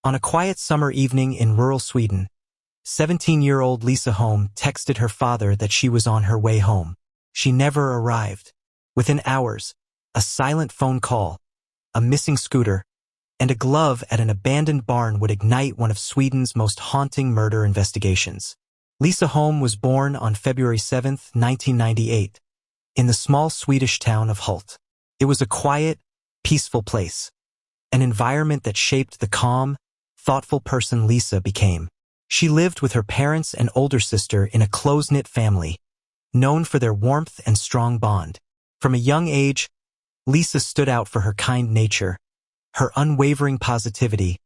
On a quiet summer evening in rural Sweden, 17-year-old Lisa Holm texted her father that she was on her way home. She never arrived. Within hours, a silent phone call, a missing scooter, and a glove at an abandoned barn would ignite one of Sweden's most haunting murder investigations. Lisa Holm was born on February 7, 1998, in the small Swedish town of Hult. It was a quiet, peaceful place, an environment that shaped the calm, thoughtful person Lisa became. She lived with her parents and older sister in a close-knit family, known for their warmth and strong bond. From a young age, Lisa stood out for her kind nature, her unwavering positivity,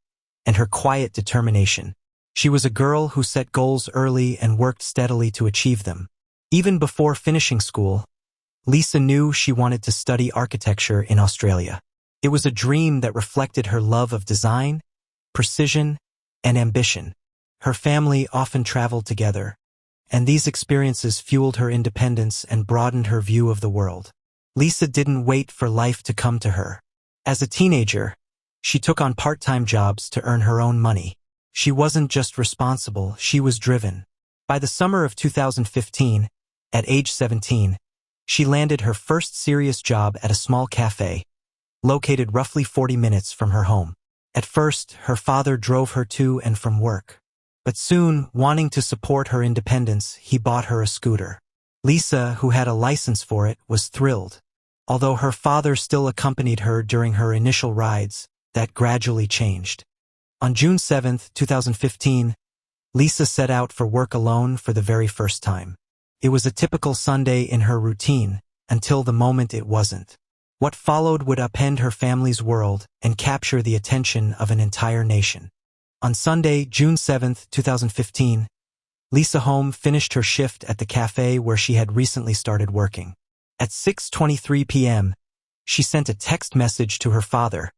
and her quiet determination. She was a girl who set goals early and worked steadily to achieve them. Even before finishing school, Lisa knew she wanted to study architecture in Australia. It was a dream that reflected her love of design, precision, and ambition. Her family often traveled together, and these experiences fueled her independence and broadened her view of the world. Lisa didn't wait for life to come to her. As a teenager, she took on part-time jobs to earn her own money. She wasn't just responsible, she was driven. By the summer of 2015, at age 17, she landed her first serious job at a small cafe, located roughly 40 minutes from her home. At first, her father drove her to and from work. But soon, wanting to support her independence, he bought her a scooter. Lisa, who had a license for it, was thrilled. Although her father still accompanied her during her initial rides, that gradually changed. On June 7, 2015, Lisa set out for work alone for the very first time. It was a typical Sunday in her routine, until the moment it wasn't. What followed would upend her family's world and capture the attention of an entire nation. On Sunday, June 7, 2015, Lisa Holm finished her shift at the cafe where she had recently started working. At 6:23 p.m., she sent a text message to her father,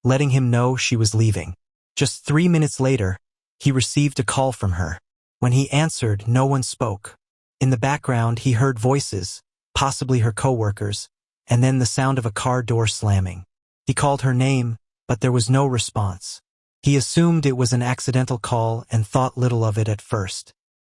letting him know she was leaving. Just 3 minutes later, he received a call from her. When he answered, no one spoke. In the background, he heard voices, possibly her coworkers, and then the sound of a car door slamming. He called her name, but there was no response. He assumed it was an accidental call and thought little of it at first.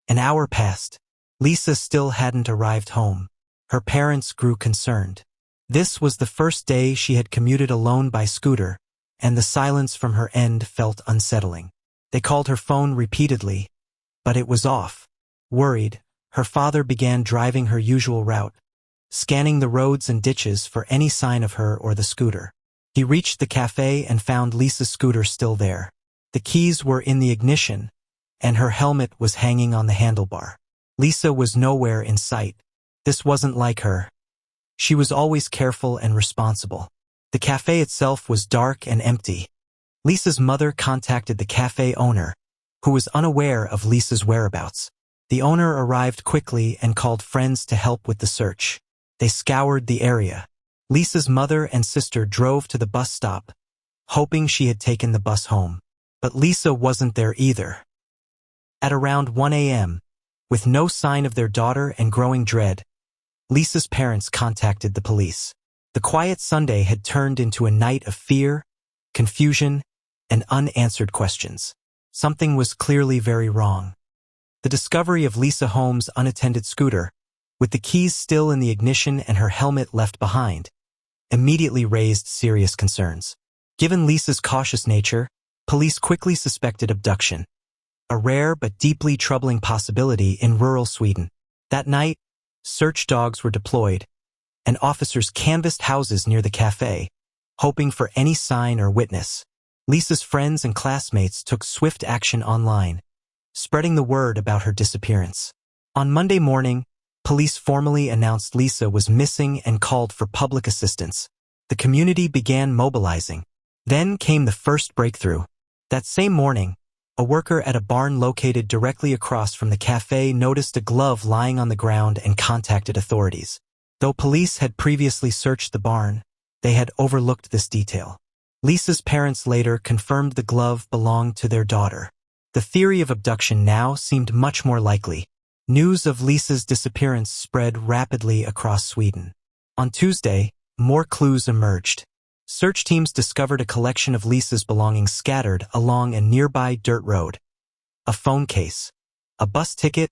An hour passed. Lisa still hadn't arrived home. Her parents grew concerned. This was the first day she had commuted alone by scooter, and the silence from her end felt unsettling. They called her phone repeatedly, but it was off. Worried, her father began driving her usual route, scanning the roads and ditches for any sign of her or the scooter. He reached the cafe and found Lisa's scooter still there. The keys were in the ignition, and her helmet was hanging on the handlebar. Lisa was nowhere in sight. This wasn't like her. She was always careful and responsible. The cafe itself was dark and empty. Lisa's mother contacted the cafe owner, who was unaware of Lisa's whereabouts. The owner arrived quickly and called friends to help with the search. They scoured the area. Lisa's mother and sister drove to the bus stop, hoping she had taken the bus home. But Lisa wasn't there either. At around 1 a.m., with no sign of their daughter and growing dread, Lisa's parents contacted the police. The quiet Sunday had turned into a night of fear, confusion, and unanswered questions. Something was clearly very wrong. The discovery of Lisa Holm's unattended scooter, with the keys still in the ignition and her helmet left behind, immediately raised serious concerns. Given Lisa's cautious nature, police quickly suspected abduction, a rare but deeply troubling possibility in rural Sweden. That night, search dogs were deployed, and officers canvassed houses near the cafe, hoping for any sign or witness. Lisa's friends and classmates took swift action online, spreading the word about her disappearance. On Monday morning, police formally announced Lisa was missing and called for public assistance. The community began mobilizing. Then came the first breakthrough. That same morning, a worker at a barn located directly across from the cafe noticed a glove lying on the ground and contacted authorities. Though police had previously searched the barn, they had overlooked this detail. Lisa's parents later confirmed the glove belonged to their daughter. The theory of abduction now seemed much more likely. News of Lisa's disappearance spread rapidly across Sweden. On Tuesday, more clues emerged. Search teams discovered a collection of Lisa's belongings scattered along a nearby dirt road. A phone case, a bus ticket,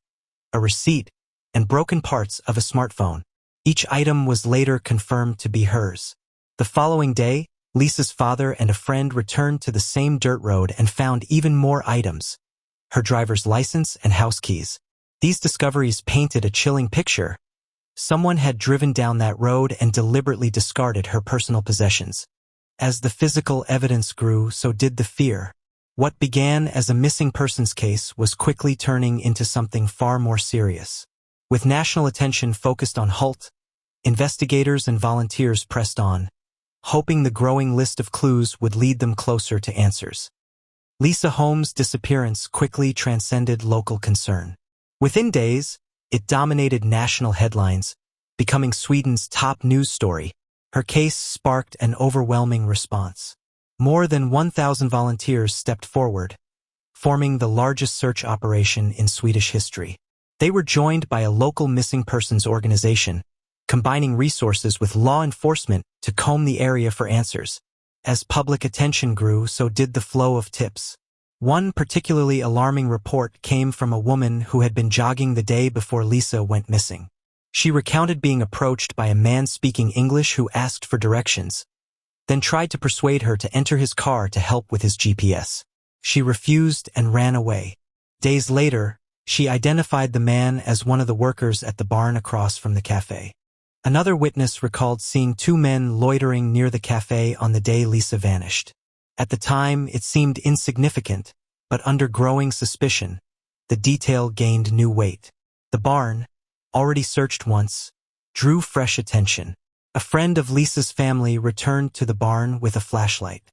a receipt, and broken parts of a smartphone. Each item was later confirmed to be hers. The following day, Lisa's father and a friend returned to the same dirt road and found even more items: her driver's license and house keys. These discoveries painted a chilling picture. Someone had driven down that road and deliberately discarded her personal possessions. As the physical evidence grew, so did the fear. What began as a missing persons case was quickly turning into something far more serious. With national attention focused on Hult, investigators and volunteers pressed on, hoping the growing list of clues would lead them closer to answers. Lisa Holm's disappearance quickly transcended local concern. Within days, it dominated national headlines, becoming Sweden's top news story. Her case sparked an overwhelming response. More than 1,000 volunteers stepped forward, forming the largest search operation in Swedish history. They were joined by a local missing persons organization, combining resources with law enforcement to comb the area for answers. As public attention grew, so did the flow of tips. One particularly alarming report came from a woman who had been jogging the day before Lisa went missing. She recounted being approached by a man speaking English who asked for directions, then tried to persuade her to enter his car to help with his GPS. She refused and ran away. Days later, she identified the man as one of the workers at the barn across from the cafe. Another witness recalled seeing two men loitering near the cafe on the day Lisa vanished. At the time, it seemed insignificant, but under growing suspicion, the detail gained new weight. The barn, already searched once, drew fresh attention. A friend of Lisa's family returned to the barn with a flashlight.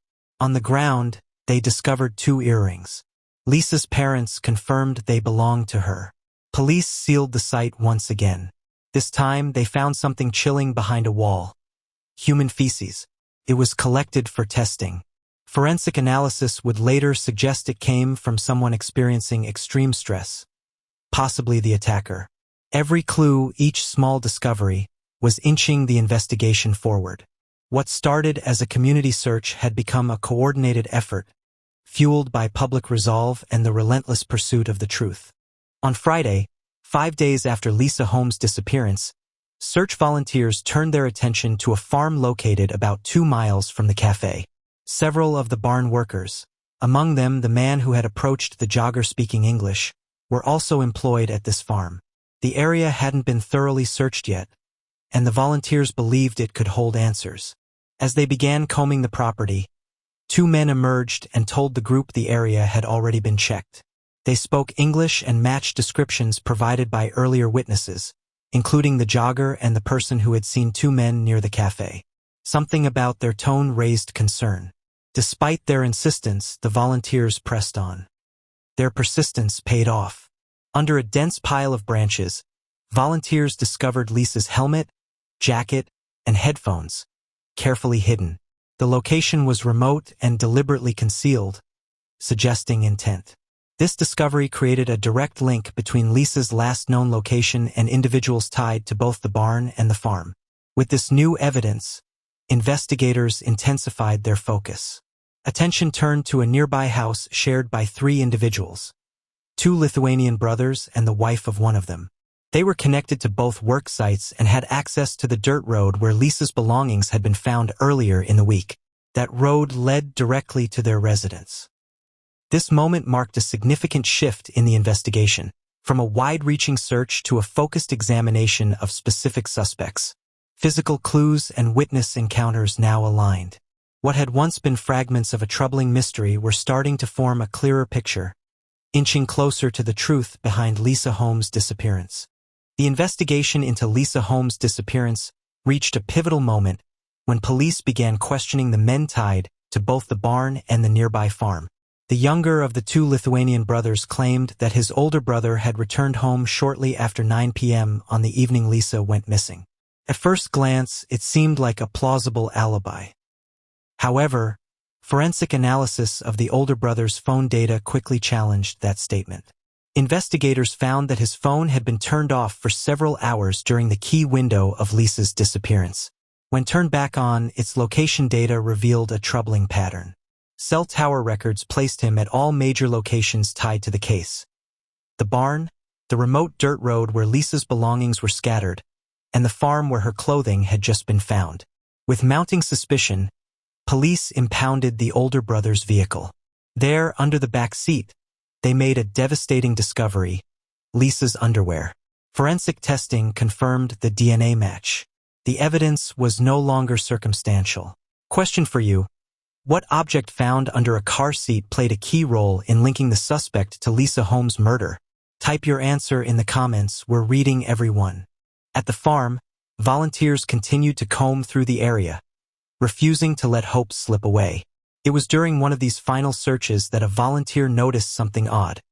On the ground, they discovered two earrings. Lisa's parents confirmed they belonged to her. Police sealed the site once again. This time, they found something chilling behind a wall. Human feces. It was collected for testing. Forensic analysis would later suggest it came from someone experiencing extreme stress, possibly the attacker. Every clue, each small discovery, was inching the investigation forward. What started as a community search had become a coordinated effort, fueled by public resolve and the relentless pursuit of the truth. On Friday, 5 days after Lisa Holm's disappearance, search volunteers turned their attention to a farm located about 2 miles from the cafe. Several of the barn workers, among them the man who had approached the jogger speaking English, were also employed at this farm. The area hadn't been thoroughly searched yet, and the volunteers believed it could hold answers. As they began combing the property, 2 men emerged and told the group the area had already been checked. They spoke English and matched descriptions provided by earlier witnesses, including the jogger and the person who had seen 2 men near the cafe. Something about their tone raised concern. Despite their insistence, the volunteers pressed on. Their persistence paid off. Under a dense pile of branches, volunteers discovered Lisa's helmet, jacket, and headphones, carefully hidden. The location was remote and deliberately concealed, suggesting intent. This discovery created a direct link between Lisa's last known location and individuals tied to both the barn and the farm. With this new evidence, investigators intensified their focus. Attention turned to a nearby house shared by 3 individuals, 2 Lithuanian brothers and the wife of one of them. They were connected to both work sites and had access to the dirt road where Lisa's belongings had been found earlier in the week. That road led directly to their residence. This moment marked a significant shift in the investigation, from a wide-reaching search to a focused examination of specific suspects. Physical clues and witness encounters now aligned. What had once been fragments of a troubling mystery were starting to form a clearer picture, inching closer to the truth behind Lisa Holm's disappearance. The investigation into Lisa Holm's disappearance reached a pivotal moment when police began questioning the men tied to both the barn and the nearby farm. The younger of the 2 Lithuanian brothers claimed that his older brother had returned home shortly after 9 p.m. on the evening Lisa went missing. At first glance, it seemed like a plausible alibi. However, forensic analysis of the older brother's phone data quickly challenged that statement. Investigators found that his phone had been turned off for several hours during the key window of Lisa's disappearance. When turned back on, its location data revealed a troubling pattern. Cell tower records placed him at all major locations tied to the case. The barn, the remote dirt road where Lisa's belongings were scattered, and the farm where her clothing had just been found. With mounting suspicion, police impounded the older brother's vehicle. There, under the back seat, they made a devastating discovery: Lisa's underwear. Forensic testing confirmed the DNA match. The evidence was no longer circumstantial. Question for you: what object found under a car seat played a key role in linking the suspect to Lisa Holm's murder? Type your answer in the comments. We're reading every one. At the farm, volunteers continued to comb through the area, refusing to let hope slip away. It was during one of these final searches that a volunteer noticed something odd: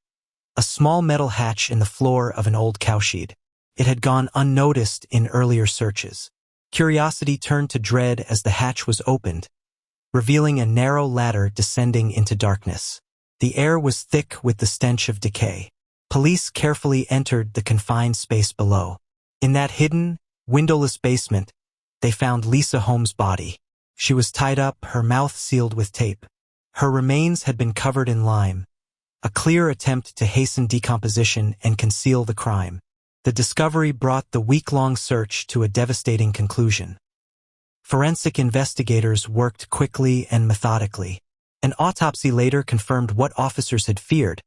a small metal hatch in the floor of an old cowshed. It had gone unnoticed in earlier searches. Curiosity turned to dread as the hatch was opened, revealing a narrow ladder descending into darkness. The air was thick with the stench of decay. Police carefully entered the confined space below. In that hidden, windowless basement, they found Lisa Holm's body. She was tied up, her mouth sealed with tape. Her remains had been covered in lime, a clear attempt to hasten decomposition and conceal the crime. The discovery brought the week-long search to a devastating conclusion. Forensic investigators worked quickly and methodically. An autopsy later confirmed what officers had feared: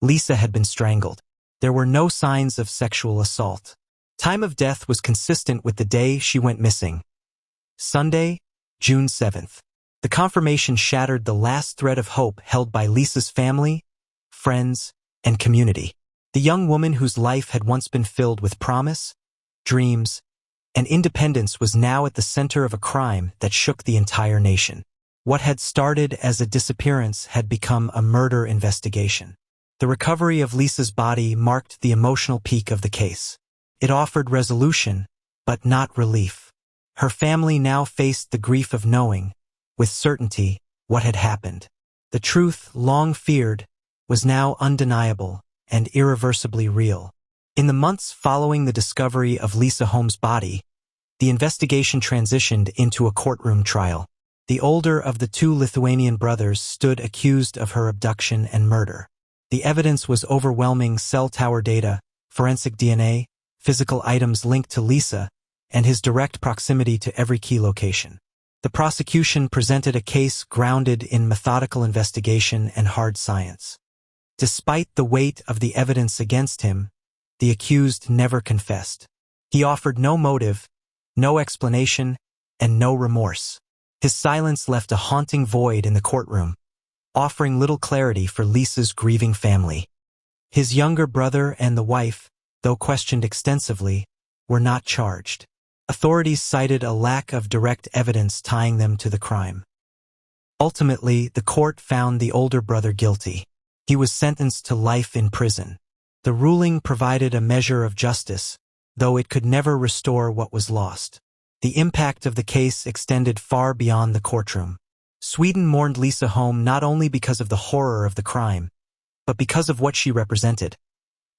Lisa had been strangled. There were no signs of sexual assault. Time of death was consistent with the day she went missing: Sunday, June 7th. The confirmation shattered the last thread of hope held by Lisa's family, friends, and community. The young woman whose life had once been filled with promise, dreams, and independence was now at the center of a crime that shook the entire nation. What had started as a disappearance had become a murder investigation. The recovery of Lisa's body marked the emotional peak of the case. It offered resolution, but not relief. Her family now faced the grief of knowing, with certainty, what had happened. The truth, long feared, was now undeniable and irreversibly real. In the months following the discovery of Lisa Holm's body, the investigation transitioned into a courtroom trial. The older of the two Lithuanian brothers stood accused of her abduction and murder. The evidence was overwhelming: cell tower data, forensic DNA, physical items linked to Lisa, and his direct proximity to every key location. The prosecution presented a case grounded in methodical investigation and hard science. Despite the weight of the evidence against him, the accused never confessed. He offered no motive, no explanation, and no remorse. His silence left a haunting void in the courtroom, offering little clarity for Lisa's grieving family. His younger brother and the wife, though questioned extensively, were not charged. Authorities cited a lack of direct evidence tying them to the crime. Ultimately, the court found the older brother guilty. He was sentenced to life in prison. The ruling provided a measure of justice, though it could never restore what was lost. The impact of the case extended far beyond the courtroom. Sweden mourned Lisa Holm not only because of the horror of the crime, but because of what she represented: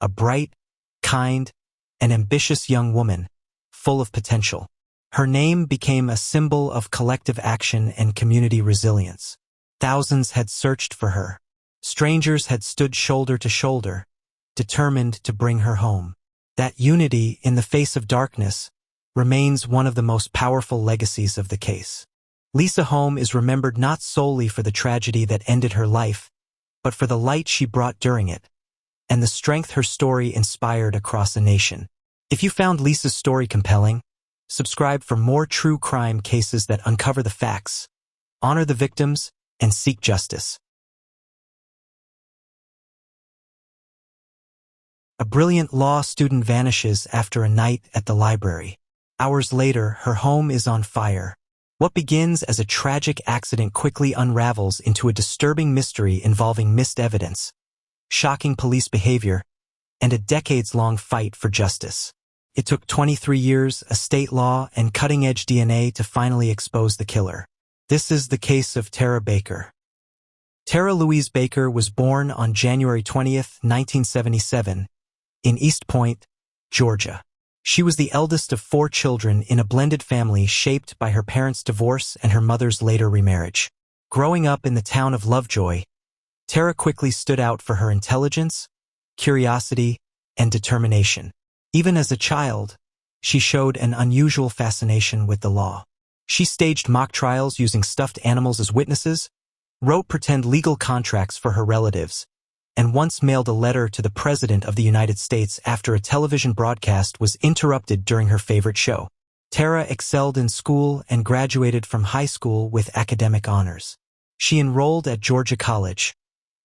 a bright, kind, and ambitious young woman, full of potential. Her name became a symbol of collective action and community resilience. Thousands had searched for her. Strangers had stood shoulder to shoulder, determined to bring her home. That unity in the face of darkness remains one of the most powerful legacies of the case. Lisa Holm is remembered not solely for the tragedy that ended her life, but for the light she brought during it, and the strength her story inspired across a nation. If you found Lisa's story compelling, subscribe for more true crime cases that uncover the facts, honor the victims, and seek justice. A brilliant law student vanishes after a night at the library. Hours later, her home is on fire. What begins as a tragic accident quickly unravels into a disturbing mystery involving missed evidence, shocking police behavior, and a decades-long fight for justice. It took 23 years, a state law, and cutting-edge DNA to finally expose the killer. This is the case of Tara Baker. Tara Louise Baker was born on January 20, 1977, in East Point, Georgia. She was the eldest of 4 children in a blended family shaped by her parents' divorce and her mother's later remarriage. Growing up in the town of Lovejoy, Tara quickly stood out for her intelligence, curiosity, and determination. Even as a child, she showed an unusual fascination with the law. She staged mock trials using stuffed animals as witnesses, wrote pretend legal contracts for her relatives, and once mailed a letter to the President of the United States after a television broadcast was interrupted during her favorite show. Tara excelled in school and graduated from high school with academic honors. She enrolled at Georgia College,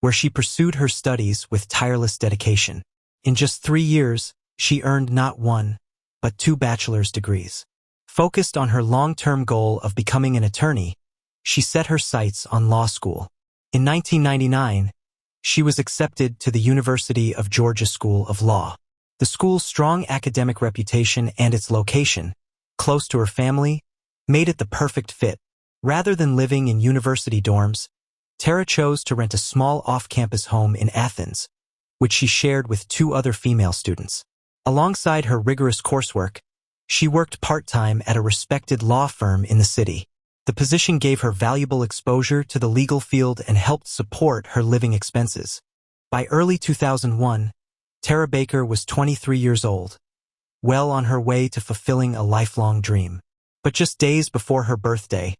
where she pursued her studies with tireless dedication. In just 3 years, she earned not 1, but 2 bachelor's degrees. Focused on her long-term goal of becoming an attorney, she set her sights on law school. In 1999, she was accepted to the University of Georgia School of Law. The school's strong academic reputation and its location, close to her family, made it the perfect fit. Rather than living in university dorms, Tara chose to rent a small off-campus home in Athens, which she shared with 2 other female students. Alongside her rigorous coursework, she worked part-time at a respected law firm in the city. The position gave her valuable exposure to the legal field and helped support her living expenses. By early 2001, Tara Baker was 23 years old, well on her way to fulfilling a lifelong dream. But just days before her birthday,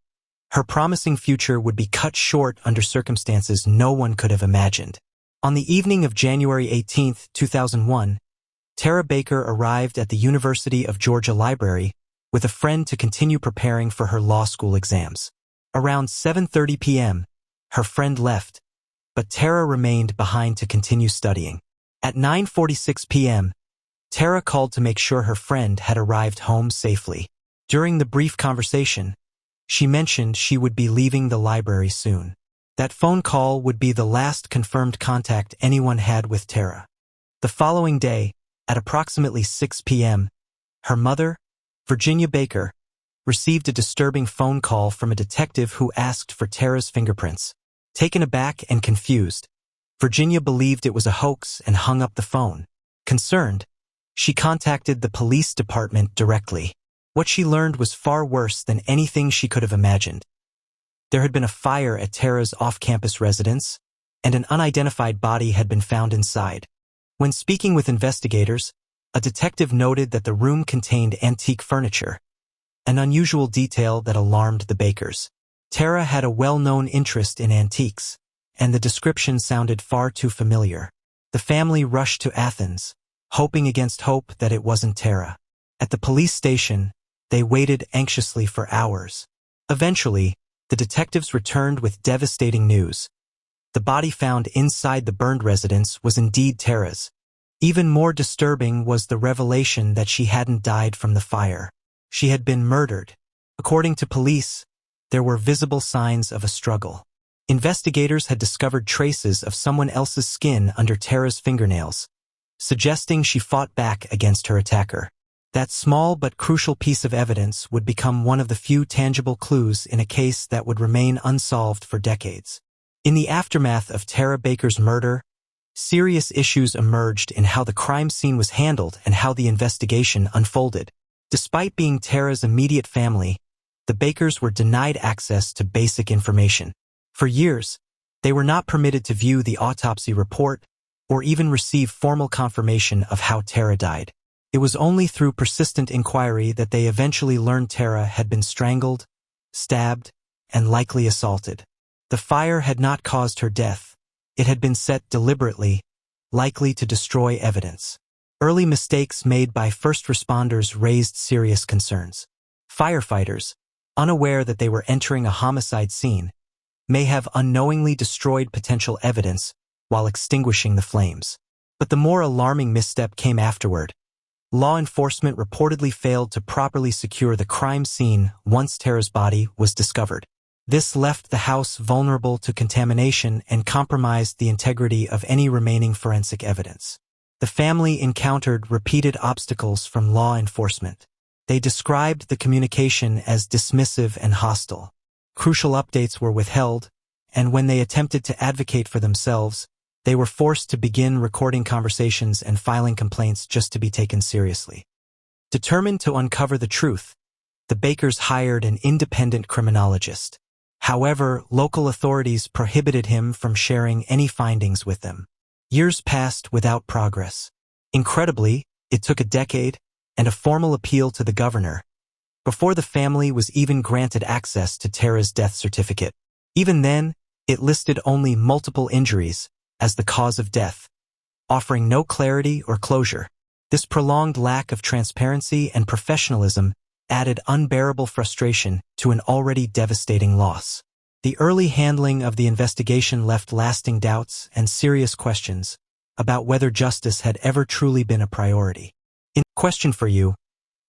her promising future would be cut short under circumstances no one could have imagined. On the evening of January 18, 2001, Tara Baker arrived at the University of Georgia Library with a friend to continue preparing for her law school exams. Around 7:30 p.m., her friend left, but Tara remained behind to continue studying. At 9:46 p.m., Tara called to make sure her friend had arrived home safely. During the brief conversation, she mentioned she would be leaving the library soon. That phone call would be the last confirmed contact anyone had with Tara. The following day, at approximately 6 p.m., her mother, Virginia Baker, received a disturbing phone call from a detective who asked for Tara's fingerprints. Taken aback and confused, Virginia believed it was a hoax and hung up the phone. Concerned, she contacted the police department directly. What she learned was far worse than anything she could have imagined. There had been a fire at Tara's off-campus residence, and an unidentified body had been found inside. When speaking with investigators, a detective noted that the room contained antique furniture, an unusual detail that alarmed the Bakers. Tara had a well-known interest in antiques, and the description sounded far too familiar. The family rushed to Athens, hoping against hope that it wasn't Tara. At the police station, they waited anxiously for hours. Eventually, the detectives returned with devastating news. The body found inside the burned residence was indeed Tara's. Even more disturbing was the revelation that she hadn't died from the fire. She had been murdered. According to police, there were visible signs of a struggle. Investigators had discovered traces of someone else's skin under Tara's fingernails, suggesting she fought back against her attacker. That small but crucial piece of evidence would become one of the few tangible clues in a case that would remain unsolved for decades. In the aftermath of Tara Baker's murder, serious issues emerged in how the crime scene was handled and how the investigation unfolded. Despite being Tara's immediate family, the Bakers were denied access to basic information. For years, they were not permitted to view the autopsy report or even receive formal confirmation of how Tara died. It was only through persistent inquiry that they eventually learned Tara had been strangled, stabbed, and likely assaulted. The fire had not caused her death. It had been set deliberately, likely to destroy evidence. Early mistakes made by first responders raised serious concerns. Firefighters, unaware that they were entering a homicide scene, may have unknowingly destroyed potential evidence while extinguishing the flames. But the more alarming misstep came afterward. Law enforcement reportedly failed to properly secure the crime scene once Tara's body was discovered. This left the house vulnerable to contamination and compromised the integrity of any remaining forensic evidence. The family encountered repeated obstacles from law enforcement. They described the communication as dismissive and hostile. Crucial updates were withheld, and when they attempted to advocate for themselves, they were forced to begin recording conversations and filing complaints just to be taken seriously. Determined to uncover the truth, the Bakers hired an independent criminologist. However, local authorities prohibited him from sharing any findings with them. Years passed without progress. Incredibly, it took a decade and a formal appeal to the governor before the family was even granted access to Tara's death certificate. Even then, it listed only multiple injuries as the cause of death, offering no clarity or closure. This prolonged lack of transparency and professionalism added unbearable frustration to an already devastating loss. The early handling of the investigation left lasting doubts and serious questions about whether justice had ever truly been a priority. Question for you: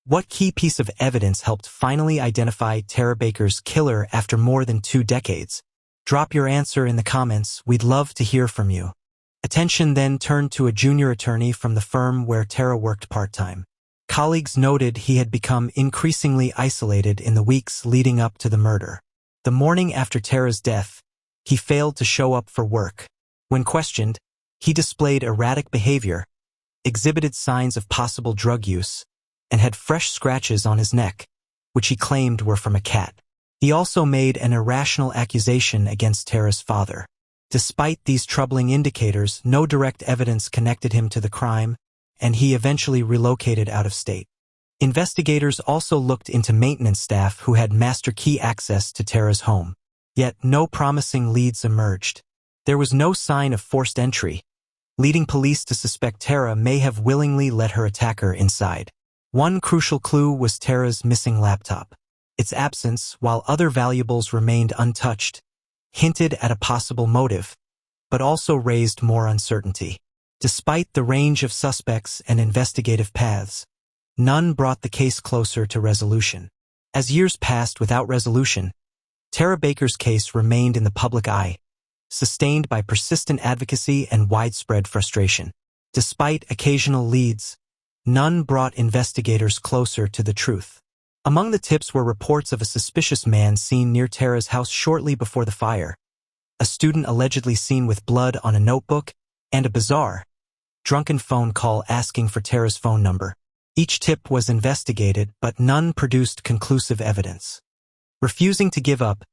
what key piece of evidence helped finally identify Tara Baker's killer after more than 2 decades? Drop your answer in the comments. We'd love to hear from you. Attention then turned to a junior attorney from the firm where Tara worked part-time. Colleagues noted he had become increasingly isolated in the weeks leading up to the murder. The morning after Tara's death, he failed to show up for work. When questioned, he displayed erratic behavior, exhibited signs of possible drug use, and had fresh scratches on his neck, which he claimed were from a cat. He also made an irrational accusation against Tara's father. Despite these troubling indicators, no direct evidence connected him to the crime, and he eventually relocated out of state. Investigators also looked into maintenance staff who had master key access to Tara's home. Yet no promising leads emerged. There was no sign of forced entry, leading police to suspect Tara may have willingly let her attacker inside. One crucial clue was Tara's missing laptop. Its absence, while other valuables remained untouched, hinted at a possible motive, but also raised more uncertainty. Despite the range of suspects and investigative paths, none brought the case closer to resolution. As years passed without resolution, Tara Baker's case remained in the public eye, sustained by persistent advocacy and widespread frustration. Despite occasional leads, none brought investigators closer to the truth. Among the tips were reports of a suspicious man seen near Tara's house shortly before the fire, a student allegedly seen with blood on a notebook, and a bizarre, drunken phone call asking for Tara's phone number. Each tip was investigated, but none produced conclusive evidence. Refusing to give up,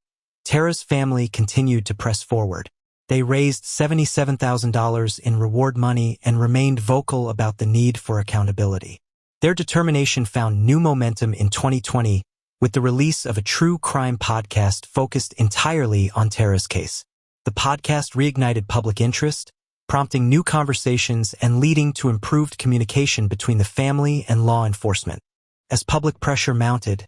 Tara's family continued to press forward. They raised $77,000 in reward money and remained vocal about the need for accountability. Their determination found new momentum in 2020 with the release of a true crime podcast focused entirely on Tara's case. The podcast reignited public interest, prompting new conversations and leading to improved communication between the family and law enforcement. As public pressure mounted,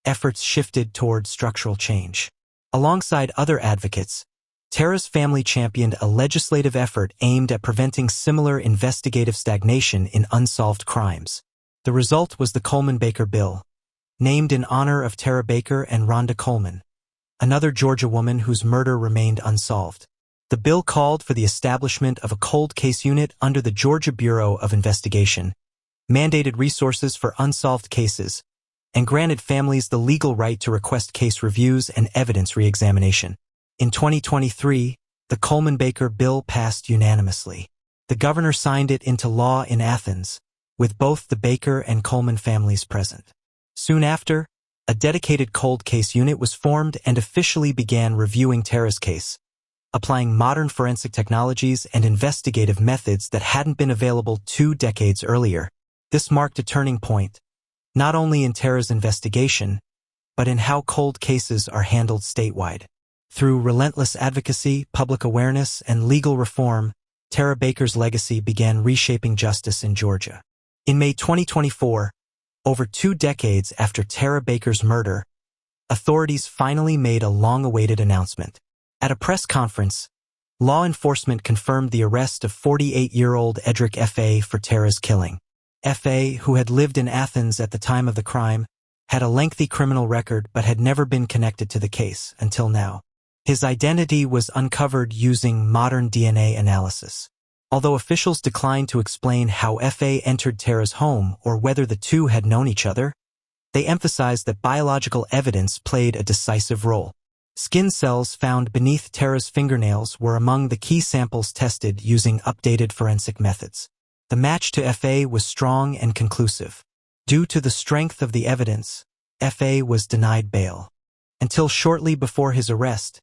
efforts shifted toward structural change. Alongside other advocates, Tara's family championed a legislative effort aimed at preventing similar investigative stagnation in unsolved crimes. The result was the Coleman-Baker Bill, named in honor of Tara Baker and Rhonda Coleman, another Georgia woman whose murder remained unsolved. The bill called for the establishment of a cold case unit under the Georgia Bureau of Investigation, mandated resources for unsolved cases, and granted families the legal right to request case reviews and evidence re-examination. In 2023, the Coleman-Baker Bill passed unanimously. The governor signed it into law in Athens, with both the Baker and Coleman families present. Soon after, a dedicated cold case unit was formed and officially began reviewing Tara's case, applying modern forensic technologies and investigative methods that hadn't been available 2 decades earlier. This marked a turning point, not only in Tara's investigation, but in how cold cases are handled statewide. Through relentless advocacy, public awareness, and legal reform, Tara Baker's legacy began reshaping justice in Georgia. In May 2024, over 2 decades after Tara Baker's murder, authorities finally made a long-awaited announcement. At a press conference, law enforcement confirmed the arrest of 48-year-old Edric F.A. for Tara's killing. F.A., who had lived in Athens at the time of the crime, had a lengthy criminal record but had never been connected to the case until now. His identity was uncovered using modern DNA analysis. Although officials declined to explain how F.A. entered Tara's home or whether the two had known each other, they emphasized that biological evidence played a decisive role. Skin cells found beneath Tara's fingernails were among the key samples tested using updated forensic methods. The match to F.A. was strong and conclusive. Due to the strength of the evidence, F.A. was denied bail. Until shortly before his arrest,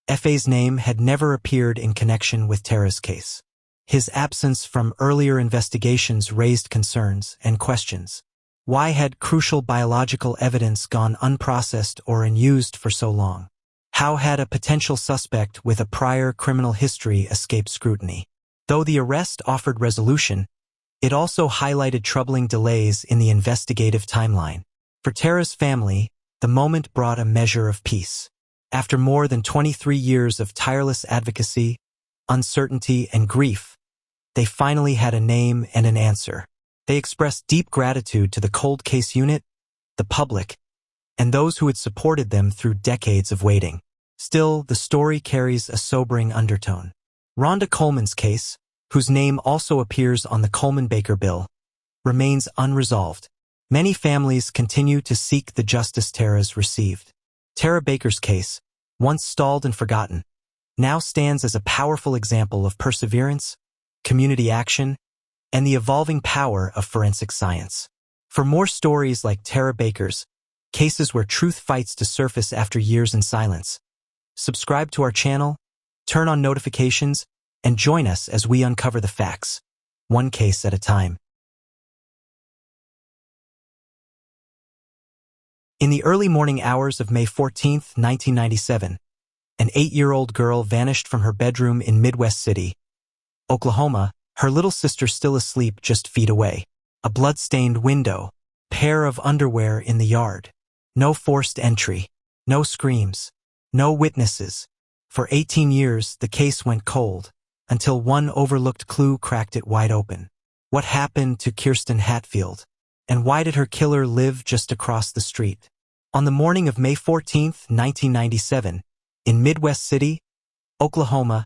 F.A.'s name had never appeared in connection with Tara's case. His absence from earlier investigations raised concerns and questions. Why had crucial biological evidence gone unprocessed or unused for so long? How had a potential suspect with a prior criminal history escaped scrutiny? Though the arrest offered resolution, it also highlighted troubling delays in the investigative timeline. For Tara's family, the moment brought a measure of peace. After more than 23 years of tireless advocacy, uncertainty, and grief, they finally had a name and an answer. They expressed deep gratitude to the cold case unit, the public, and those who had supported them through decades of waiting. Still, the story carries a sobering undertone. Rhonda Coleman's case, whose name also appears on the Coleman-Baker bill, remains unresolved. Many families continue to seek the justice Tara's received. Tara Baker's case, once stalled and forgotten, now stands as a powerful example of perseverance, community action, and the evolving power of forensic science. For more stories like Tara Baker's, cases where truth fights to surface after years in silence, subscribe to our channel, turn on notifications, and join us as we uncover the facts, one case at a time. In the early morning hours of May 14, 1997, an 8-year-old girl vanished from her bedroom in Midwest City, Oklahoma, her little sister still asleep just feet away. A blood-stained window, pair of underwear in the yard. No forced entry, no screams, no witnesses. For 18 years, the case went cold, until one overlooked clue cracked it wide open. What happened to Kirsten Hatfield? And why did her killer live just across the street? On the morning of May 14, 1997, in Midwest City, Oklahoma,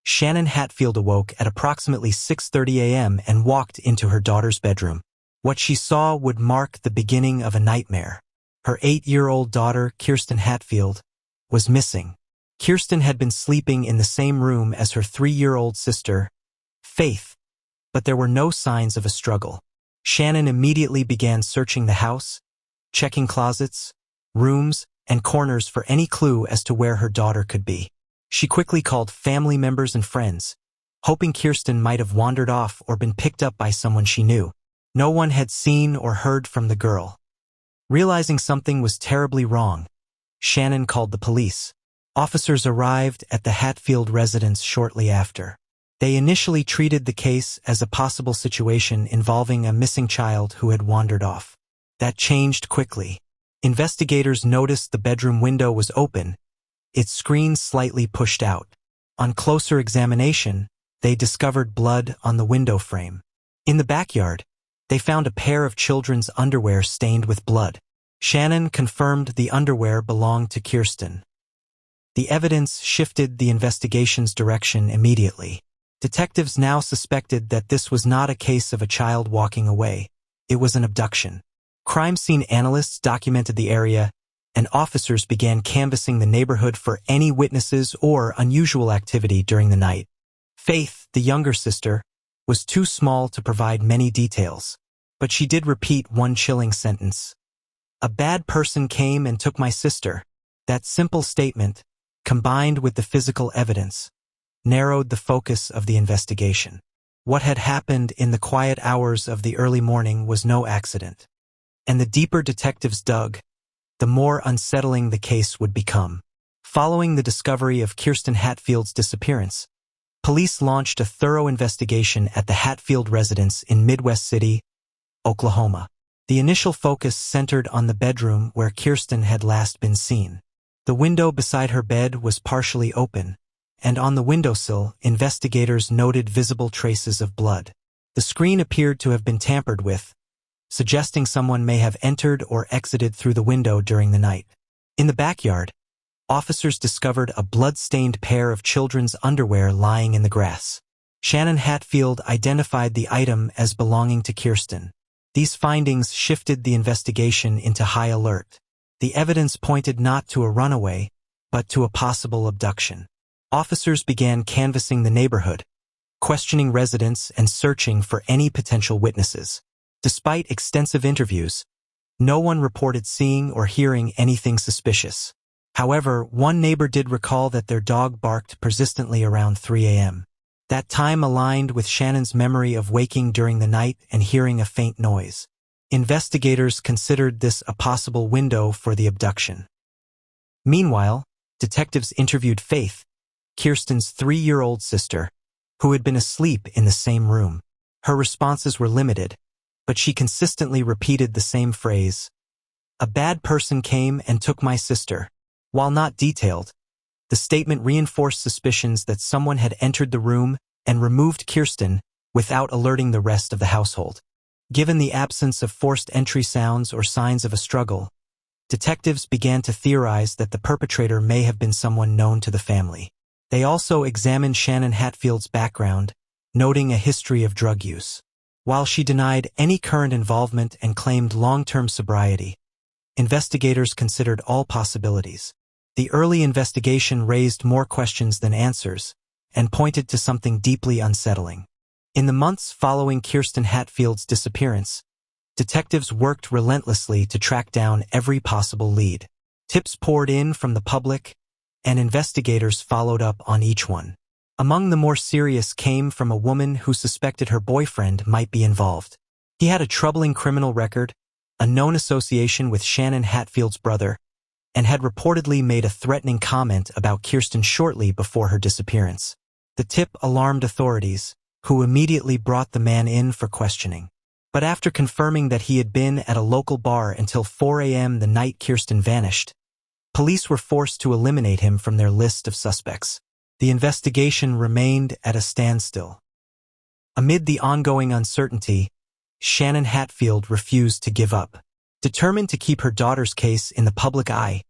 Shannon Hatfield awoke at approximately 6:30 a.m. and walked into her daughter's bedroom. What she saw would mark the beginning of a nightmare. Her 8-year-old daughter, Kirsten Hatfield, was missing. Kirsten had been sleeping in the same room as her 3-year-old sister, Faith, but there were no signs of a struggle. Shannon immediately began searching the house, checking closets, rooms, and corners for any clue as to where her daughter could be. She quickly called family members and friends, hoping Kirsten might have wandered off or been picked up by someone she knew. No one had seen or heard from the girl. Realizing something was terribly wrong, Shannon called the police. Officers arrived at the Hatfield residence shortly after. They initially treated the case as a possible situation involving a missing child who had wandered off. That changed quickly. Investigators noticed the bedroom window was open, its screen slightly pushed out. On closer examination, they discovered blood on the window frame. In the backyard, they found a pair of children's underwear stained with blood. Shannon confirmed the underwear belonged to Kirsten. The evidence shifted the investigation's direction immediately. Detectives now suspected that this was not a case of a child walking away. It was an abduction. Crime scene analysts documented the area, and officers began canvassing the neighborhood for any witnesses or unusual activity during the night. Faith, the younger sister, was too small to provide many details, but she did repeat one chilling sentence. "A bad person came and took my sister." That simple statement, combined with the physical evidence, narrowed the focus of the investigation. What had happened in the quiet hours of the early morning was no accident. And the deeper detectives dug, the more unsettling the case would become. Following the discovery of Kirsten Hatfield's disappearance, police launched a thorough investigation at the Hatfield residence in Midwest City, Oklahoma. The initial focus centered on the bedroom where Kirsten had last been seen. The window beside her bed was partially open, and on the windowsill, investigators noted visible traces of blood. The screen appeared to have been tampered with, suggesting someone may have entered or exited through the window during the night. In the backyard, officers discovered a blood-stained pair of children's underwear lying in the grass. Shannon Hatfield identified the item as belonging to Kirsten. These findings shifted the investigation into high alert. The evidence pointed not to a runaway, but to a possible abduction. Officers began canvassing the neighborhood, questioning residents and searching for any potential witnesses. Despite extensive interviews, no one reported seeing or hearing anything suspicious. However, one neighbor did recall that their dog barked persistently around 3 a.m. That time aligned with Shannon's memory of waking during the night and hearing a faint noise. Investigators considered this a possible window for the abduction. Meanwhile, detectives interviewed Faith, Kirsten's 3-year-old sister, who had been asleep in the same room. Her responses were limited, but she consistently repeated the same phrase, "A bad person came and took my sister." While not detailed, the statement reinforced suspicions that someone had entered the room and removed Kirsten without alerting the rest of the household. Given the absence of forced entry sounds or signs of a struggle, detectives began to theorize that the perpetrator may have been someone known to the family. They also examined Shannon Hatfield's background, noting a history of drug use. While she denied any current involvement and claimed long-term sobriety, investigators considered all possibilities. The early investigation raised more questions than answers and pointed to something deeply unsettling. In the months following Kirsten Hatfield's disappearance, detectives worked relentlessly to track down every possible lead. Tips poured in from the public, and investigators followed up on each one. Among the more serious came from a woman who suspected her boyfriend might be involved. He had a troubling criminal record, a known association with Shannon Hatfield's brother, and had reportedly made a threatening comment about Kirsten shortly before her disappearance. The tip alarmed authorities, who immediately brought the man in for questioning. But after confirming that he had been at a local bar until 4 a.m. the night Kirsten vanished, police were forced to eliminate him from their list of suspects. The investigation remained at a standstill. Amid the ongoing uncertainty, Shannon Hatfield refused to give up. Determined to keep her daughter's case in the public eye,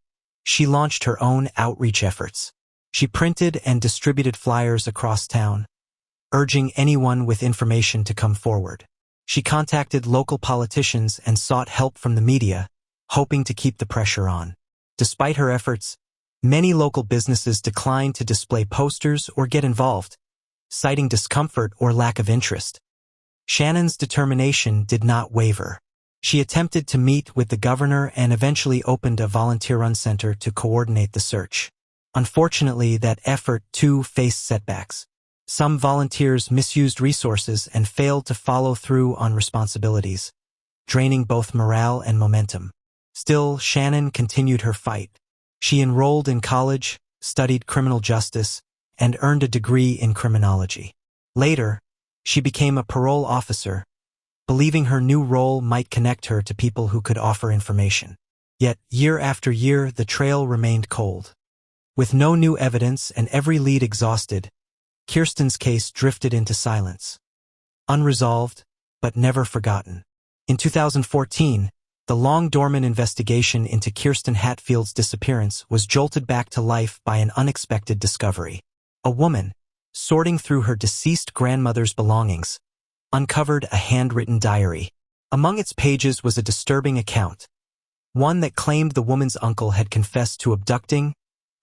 she launched her own outreach efforts. She printed and distributed flyers across town, urging anyone with information to come forward. She contacted local politicians and sought help from the media, hoping to keep the pressure on. Despite her efforts, many local businesses declined to display posters or get involved, citing discomfort or lack of interest. Shannon's determination did not waver. She attempted to meet with the governor and eventually opened a volunteer-run center to coordinate the search. Unfortunately, that effort too faced setbacks. Some volunteers misused resources and failed to follow through on responsibilities, draining both morale and momentum. Still, Shannon continued her fight. She enrolled in college, studied criminal justice, and earned a degree in criminology. Later, she became a parole officer, believing her new role might connect her to people who could offer information. Yet, year after year, the trail remained cold. With no new evidence and every lead exhausted, Kirsten's case drifted into silence. Unresolved, but never forgotten. In 2014, the long-dormant investigation into Kirsten Hatfield's disappearance was jolted back to life by an unexpected discovery. A woman, sorting through her deceased grandmother's belongings, uncovered a handwritten diary. Among its pages was a disturbing account, one that claimed the woman's uncle had confessed to abducting,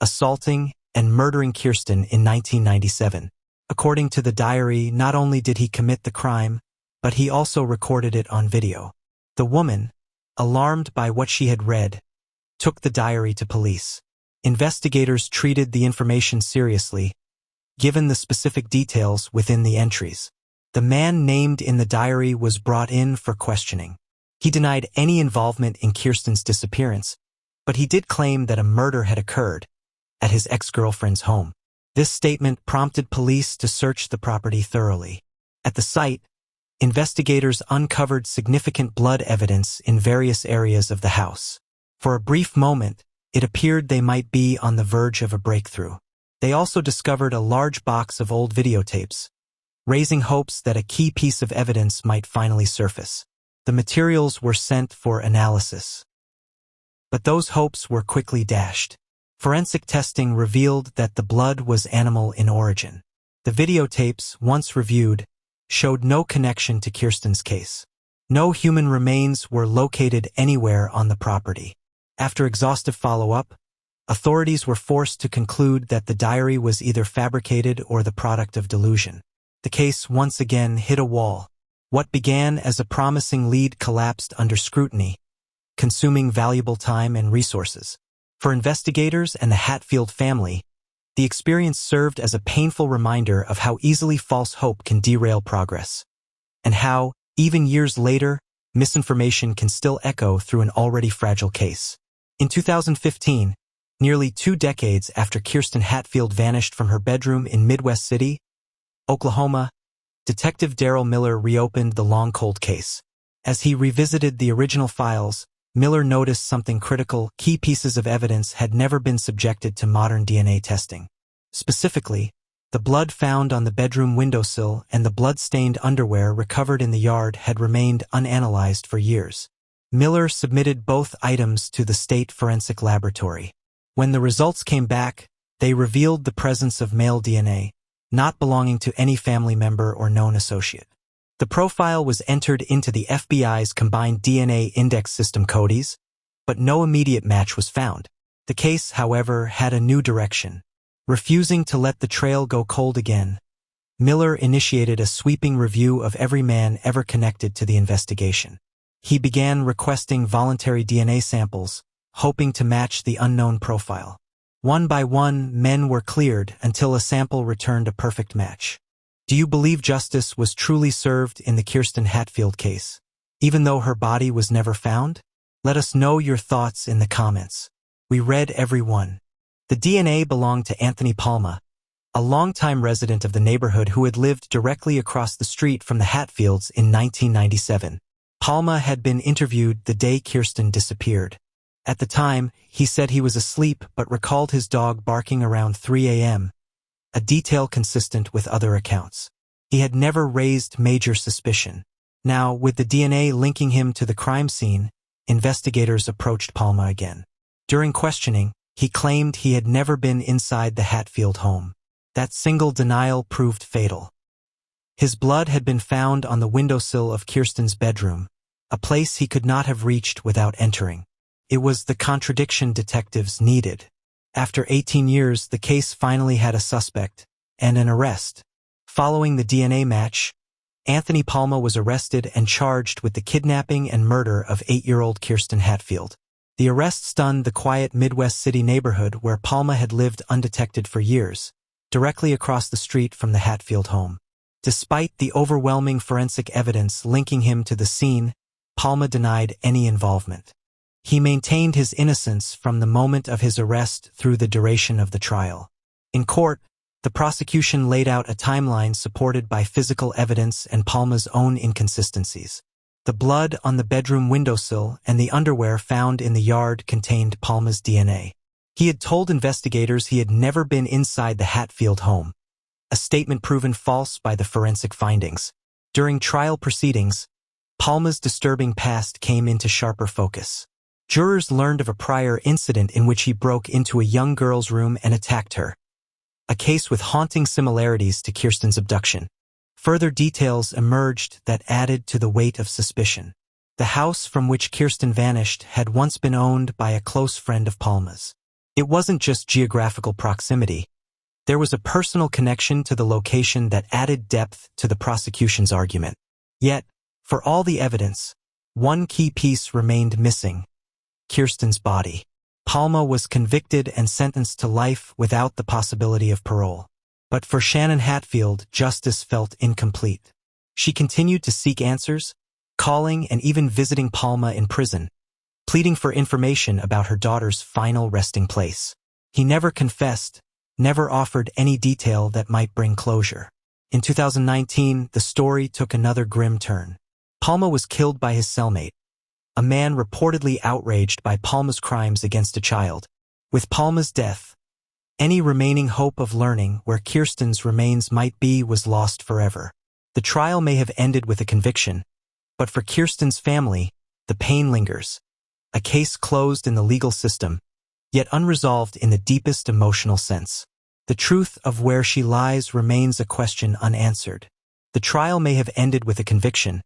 assaulting, and murdering Kirsten in 1997. According to the diary, not only did he commit the crime, but he also recorded it on video. The woman, alarmed by what she had read, took the diary to police. Investigators treated the information seriously, given the specific details within the entries. The man named in the diary was brought in for questioning. He denied any involvement in Kirsten's disappearance, but he did claim that a murder had occurred at his ex-girlfriend's home. This statement prompted police to search the property thoroughly. At the site, investigators uncovered significant blood evidence in various areas of the house. For a brief moment, it appeared they might be on the verge of a breakthrough. They also discovered a large box of old videotapes, raising hopes that a key piece of evidence might finally surface. The materials were sent for analysis. But those hopes were quickly dashed. Forensic testing revealed that the blood was animal in origin. The videotapes, once reviewed, showed no connection to Kirsten's case. No human remains were located anywhere on the property. After exhaustive follow-up, authorities were forced to conclude that the diary was either fabricated or the product of delusion. The case once again hit a wall, What began as a promising lead collapsed under scrutiny, consuming valuable time and resources. For investigators and the Hatfield family, the experience served as a painful reminder of how easily false hope can derail progress, and how, even years later, misinformation can still echo through an already fragile case. In 2015, nearly 2 decades after Kirsten Hatfield vanished from her bedroom in Midwest City, Oklahoma, Detective Daryl Miller reopened the long-cold case. As he revisited the original files, Miller noticed something critical: key pieces of evidence had never been subjected to modern DNA testing. Specifically, the blood found on the bedroom windowsill and the blood-stained underwear recovered in the yard had remained unanalyzed for years. Miller submitted both items to the state forensic laboratory. When the results came back, they revealed the presence of male DNA, not belonging to any family member or known associate. The profile was entered into the FBI's combined DNA index system CODIS, but no immediate match was found. The case, however, had a new direction. Refusing to let the trail go cold again, Miller initiated a sweeping review of every man ever connected to the investigation. He began requesting voluntary DNA samples, hoping to match the unknown profile. One by one, men were cleared until a sample returned a perfect match. Do you believe justice was truly served in the Kirsten Hatfield case, even though her body was never found? Let us know your thoughts in the comments. We read every one. The DNA belonged to Anthony Palma, a longtime resident of the neighborhood who had lived directly across the street from the Hatfields in 1997. Palma had been interviewed the day Kirsten disappeared. At the time, he said he was asleep but recalled his dog barking around 3 a.m., a detail consistent with other accounts. He had never raised major suspicion. Now, with the DNA linking him to the crime scene, investigators approached Palma again. During questioning, he claimed he had never been inside the Hatfield home. That single denial proved fatal. His blood had been found on the windowsill of Kirsten's bedroom, a place he could not have reached without entering. It was the contradiction detectives needed. After 18 years, the case finally had a suspect and an arrest. Following the DNA match, Anthony Palma was arrested and charged with the kidnapping and murder of 8-year-old Kirsten Hatfield. The arrest stunned the quiet Midwest City neighborhood where Palma had lived undetected for years, directly across the street from the Hatfield home. Despite the overwhelming forensic evidence linking him to the scene, Palma denied any involvement. He maintained his innocence from the moment of his arrest through the duration of the trial. In court, the prosecution laid out a timeline supported by physical evidence and Palma's own inconsistencies. The blood on the bedroom windowsill and the underwear found in the yard contained Palma's DNA. He had told investigators he had never been inside the Hatfield home, a statement proven false by the forensic findings. During trial proceedings, Palma's disturbing past came into sharper focus. Jurors learned of a prior incident in which he broke into a young girl's room and attacked her, a case with haunting similarities to Kirsten's abduction. Further details emerged that added to the weight of suspicion. The house from which Kirsten vanished had once been owned by a close friend of Palma's. It wasn't just geographical proximity. There was a personal connection to the location that added depth to the prosecution's argument. Yet, for all the evidence, one key piece remained missing: Kirsten's body. Palma was convicted and sentenced to life without the possibility of parole. But for Shannon Hatfield, justice felt incomplete. She continued to seek answers, calling and even visiting Palma in prison, pleading for information about her daughter's final resting place. He never confessed, never offered any detail that might bring closure. In 2019, the story took another grim turn. Palma was killed by his cellmate, a man reportedly outraged by Palma's crimes against a child. With Palma's death, any remaining hope of learning where Kirsten's remains might be was lost forever. The trial may have ended with a conviction, but for Kirsten's family, the pain lingers. A case closed in the legal system, yet unresolved in the deepest emotional sense. The truth of where she lies remains a question unanswered. The trial may have ended with a conviction,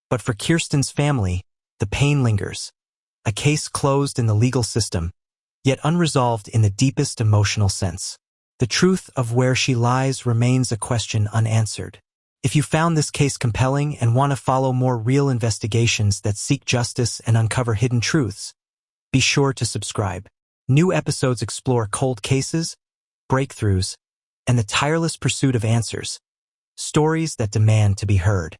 but for Kirsten's family, the pain lingers. A case closed in the legal system, yet unresolved in the deepest emotional sense. The truth of where she lies remains a question unanswered. If you found this case compelling and want to follow more real investigations that seek justice and uncover hidden truths, be sure to subscribe. New episodes explore cold cases, breakthroughs, and the tireless pursuit of answers, stories that demand to be heard.